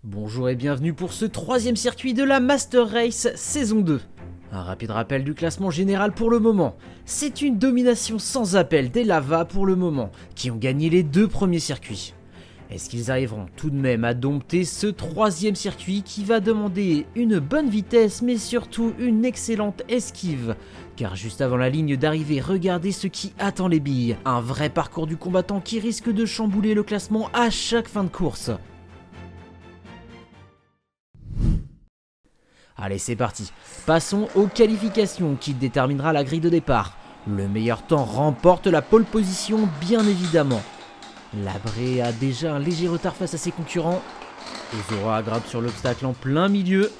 Bonjour et bienvenue pour ce troisième circuit de la Master Race saison 2. Un rapide rappel du classement général pour le moment. C'est une domination sans appel des Lava pour le moment, qui ont gagné les deux premiers circuits. Est-ce qu'ils arriveront tout de même à dompter ce troisième circuit qui va demander une bonne vitesse mais surtout une excellente esquive? Car juste avant la ligne d'arrivée, regardez ce qui attend les billes. Un vrai parcours du combattant qui risque de chambouler le classement à chaque fin de course. Allez, c'est parti. Passons aux qualifications qui déterminera la grille de départ. Le meilleur temps remporte la pole position, bien évidemment. Labré a déjà un léger retard face à ses concurrents. Ozora grimpe sur l'obstacle en plein milieu.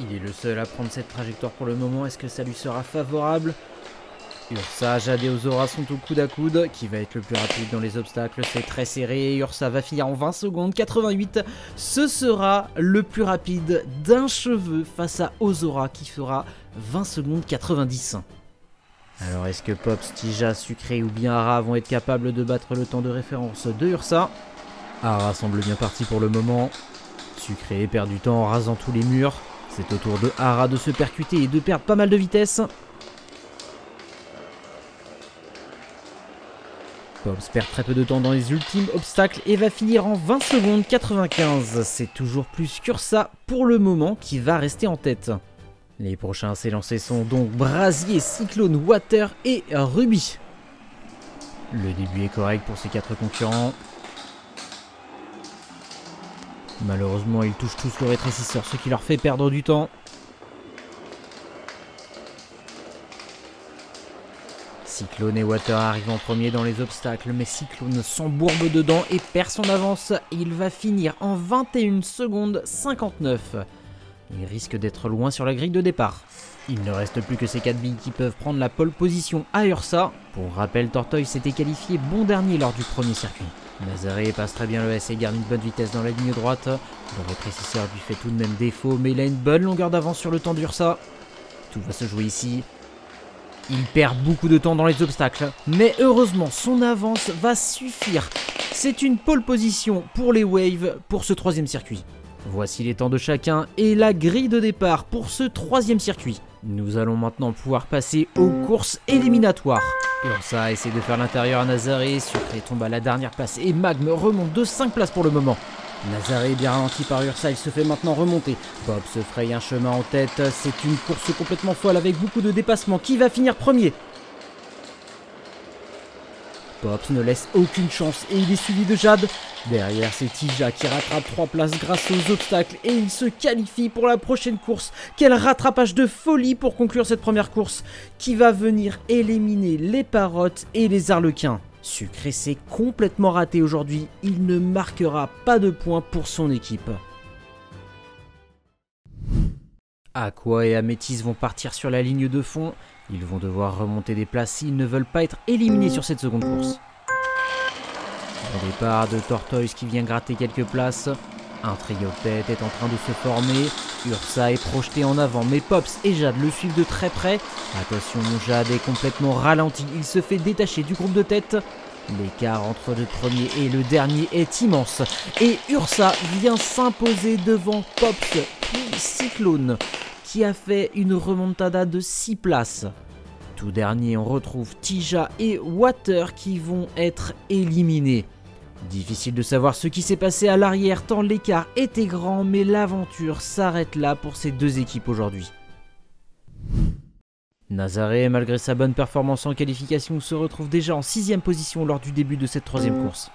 Il est le seul à prendre cette trajectoire pour le moment. Est-ce que ça lui sera favorable? Ursa, Jade et Ozora sont au coude à coude. Qui va être le plus rapide dans les obstacles? C'est très serré. Ursa va finir en 20 secondes 88. Ce sera le plus rapide d'un cheveu face à Ozora qui fera 20 secondes 90. Alors est-ce que Pops, Tija, Sucré ou bien Ara vont être capables de battre le temps de référence de Ursa? Ara semble bien parti pour le moment. Sucré perd du temps en rasant tous les murs. C'est au tour de Ara de se percuter et de perdre pas mal de vitesse. Pops perd très peu de temps dans les ultimes obstacles et va finir en 20 secondes 95. C'est toujours plus qu'Ursa pour le moment qui va rester en tête. Les prochains à s'élancer sont donc Brasier, Cyclone, Water et Ruby. Le début est correct pour ces quatre concurrents. Malheureusement, ils touchent tous le rétrécisseur, ce qui leur fait perdre du temps. Cyclone et Water arrivent en premier dans les obstacles, mais Cyclone s'embourbe dedans et perd son avance. Il va finir en 21 secondes 59. Il risque d'être loin sur la grille de départ. Il ne reste plus que ces 4 billes qui peuvent prendre la pole position à Ursa. Pour rappel, Tortoise s'était qualifié bon dernier lors du premier circuit. Nazaré passe très bien le S et garde une bonne vitesse dans la ligne droite. Le rétrécisseur lui fait tout de même défaut, mais il a une bonne longueur d'avance sur le temps d'Ursa. Tout va se jouer ici. Il perd beaucoup de temps dans les obstacles, mais heureusement son avance va suffire. C'est une pole position pour les Waves pour ce troisième circuit. Voici les temps de chacun et la grille de départ pour ce troisième circuit. Nous allons maintenant pouvoir passer aux courses éliminatoires. Ursa essaie de faire l'intérieur à Nazaré, Sucré tombe à la dernière place et Magme remonte de 5 places pour le moment. Nazaré est bien ralenti par Ursa, il se fait maintenant remonter. Bob se fraye un chemin en tête, c'est une course complètement folle avec beaucoup de dépassements. Qui va finir premier? Pops ne laisse aucune chance et il est suivi de Jade. Derrière, c'est Tija qui rattrape 3 places grâce aux obstacles et il se qualifie pour la prochaine course. Quel rattrapage de folie pour conclure cette première course qui va venir éliminer les parottes et les arlequins. Sucré s'est complètement raté aujourd'hui, il ne marquera pas de points pour son équipe. Aqua et Améthyste vont partir sur la ligne de fond. Ils vont devoir remonter des places s'ils ne veulent pas être éliminés sur cette seconde course. Au départ de Tortoise qui vient gratter quelques places. Un trio de tête est en train de se former. Ursa est projeté en avant, mais Pops et Jade le suivent de très près. Attention, Jade est complètement ralenti. Il se fait détacher du groupe de tête. L'écart entre le premier et le dernier est immense. Et Ursa vient s'imposer devant Pops puis Cyclone, qui a fait une remontada de 6 places. Tout dernier, on retrouve Tija et Water qui vont être éliminés. Difficile de savoir ce qui s'est passé à l'arrière tant l'écart était grand, mais l'aventure s'arrête là pour ces deux équipes aujourd'hui. Nazaré, malgré sa bonne performance en qualification, se retrouve déjà en 6ème position lors du début de cette troisième course.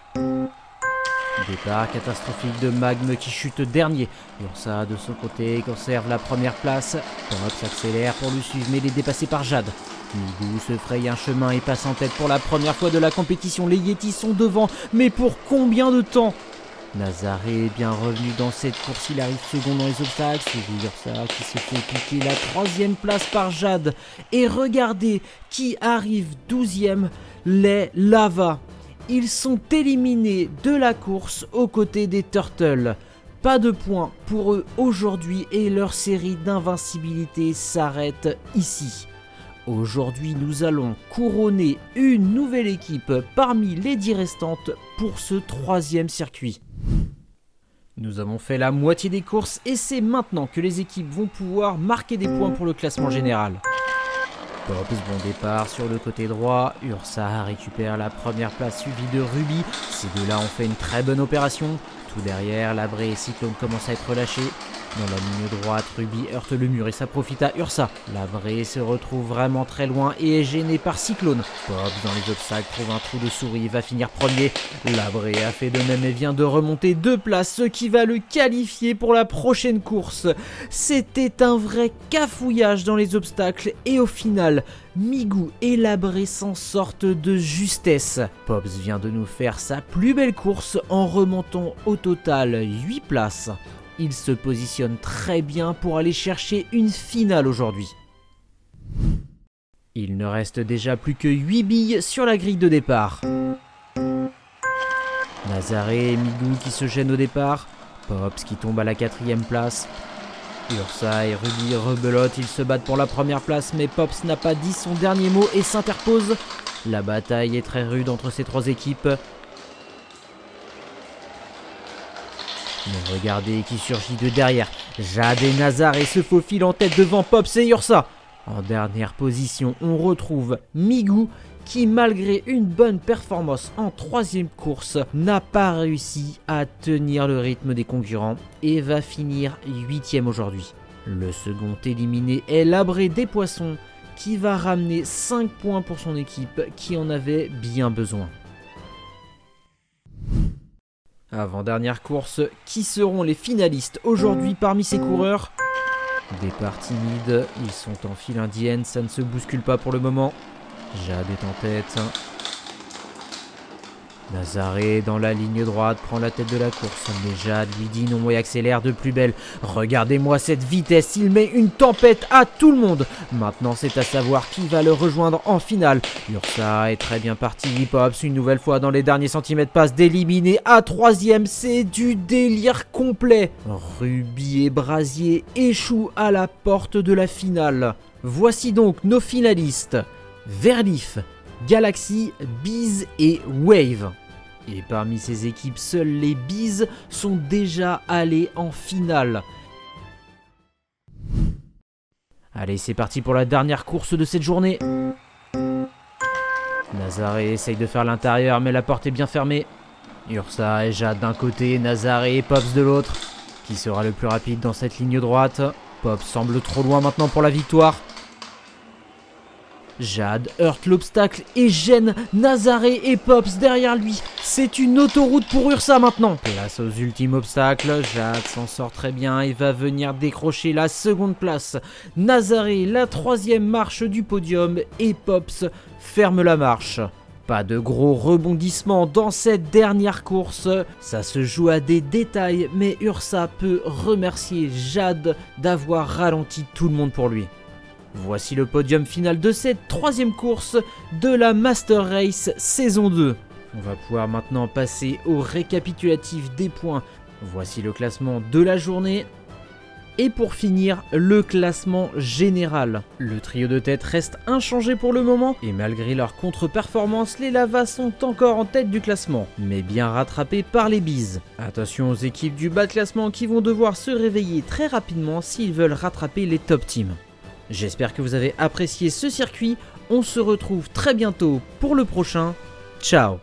Départ catastrophique de Magme qui chute dernier. Ursa de son côté conserve la première place. Pops s'accélère pour le suivre mais il est dépassé par Jade. Migou se fraye un chemin et passe en tête pour la première fois de la compétition. Les Yetis sont devant, mais pour combien de temps? Nazaré est bien revenu dans cette course, il arrive second dans les obstacles. C'est Ursa qui se fait piquer la 3ème place par Jade. Et regardez qui arrive 12ème, les Lava. Ils sont éliminés de la course aux côtés des Turtles. Pas de points pour eux aujourd'hui et leur série d'invincibilité s'arrête ici. Aujourd'hui, nous allons couronner une nouvelle équipe parmi les 10 restantes pour ce troisième circuit. Nous avons fait la moitié des courses et c'est maintenant que les équipes vont pouvoir marquer des points pour le classement général. Pops, bon départ sur le côté droit, Ursa récupère la première place suivie de Ruby, ces deux-là ont fait une très bonne opération. Tout derrière, Labré et Cyclone commencent à être relâchés. Dans la ligne droite, Ruby heurte le mur et ça profite à Ursa. Labré se retrouve vraiment très loin et est gêné par Cyclone. Pops dans les obstacles trouve un trou de souris et va finir premier. Labré a fait de même et vient de remonter 2 places, ce qui va le qualifier pour la prochaine course. C'était un vrai cafouillage dans les obstacles et au final, Migou et Labré s'en sortent de justesse. Pops vient de nous faire sa plus belle course en remontant au total 8 places. Il se positionne très bien pour aller chercher une finale aujourd'hui. Il ne reste déjà plus que 8 billes sur la grille de départ. Nazaré et Migou qui se gênent au départ. Pops qui tombe à la 4e place. Ursa et Ruby rebelotent, ils se battent pour la première place, mais Pops n'a pas dit son dernier mot et s'interpose. La bataille est très rude entre ces 3 équipes. Mais regardez qui surgit de derrière. Jade et Nazaré se faufilent en tête devant Pops et Ursa. En dernière position, on retrouve Migou qui, malgré une bonne performance en 3e course, n'a pas réussi à tenir le rythme des concurrents et va finir 8e aujourd'hui. Le second éliminé est Labré des Poissons qui va ramener 5 points pour son équipe qui en avait bien besoin. Avant-dernière course, qui seront les finalistes aujourd'hui parmi ces coureurs? Départ timide, ils sont en file indienne, ça ne se bouscule pas pour le moment. Jade est en tête. Nazaré dans la ligne droite prend la tête de la course, mais Jade lui dit non et accélère de plus belle. Regardez-moi cette vitesse, il met une tempête à tout le monde. Maintenant c'est à savoir qui va le rejoindre en finale. Ursa est très bien parti, Pops une nouvelle fois dans les derniers centimètres passe d'éliminer à 3e, c'est du délire complet. Ruby et Brasier échouent à la porte de la finale. Voici donc nos finalistes. Verlif, Galaxy, Bees et Wave. Et parmi ces équipes, seuls les Bees sont déjà allés en finale. Allez, c'est parti pour la dernière course de cette journée. Nazaré essaye de faire l'intérieur, mais la porte est bien fermée. Ursa et Jade d'un côté, Nazaré et Pops de l'autre. Qui sera le plus rapide dans cette ligne droite? Pops semble trop loin maintenant pour la victoire. Jade heurte l'obstacle et gêne Nazaré et Pops derrière lui. C'est une autoroute pour Ursa maintenant. Place aux ultimes obstacles, Jade s'en sort très bien et va venir décrocher la seconde place. Nazaré la 3e marche du podium et Pops ferme la marche. Pas de gros rebondissements dans cette dernière course, ça se joue à des détails, mais Ursa peut remercier Jade d'avoir ralenti tout le monde pour lui. Voici le podium final de cette 3e course de la Master Race saison 2. On va pouvoir maintenant passer au récapitulatif des points. Voici le classement de la journée. Et pour finir, le classement général. Le trio de tête reste inchangé pour le moment, et malgré leur contre-performance, les Lavas sont encore en tête du classement, mais bien rattrapés par les Bees. Attention aux équipes du bas de classement qui vont devoir se réveiller très rapidement s'ils veulent rattraper les top teams. J'espère que vous avez apprécié ce circuit, on se retrouve très bientôt pour le prochain. Ciao!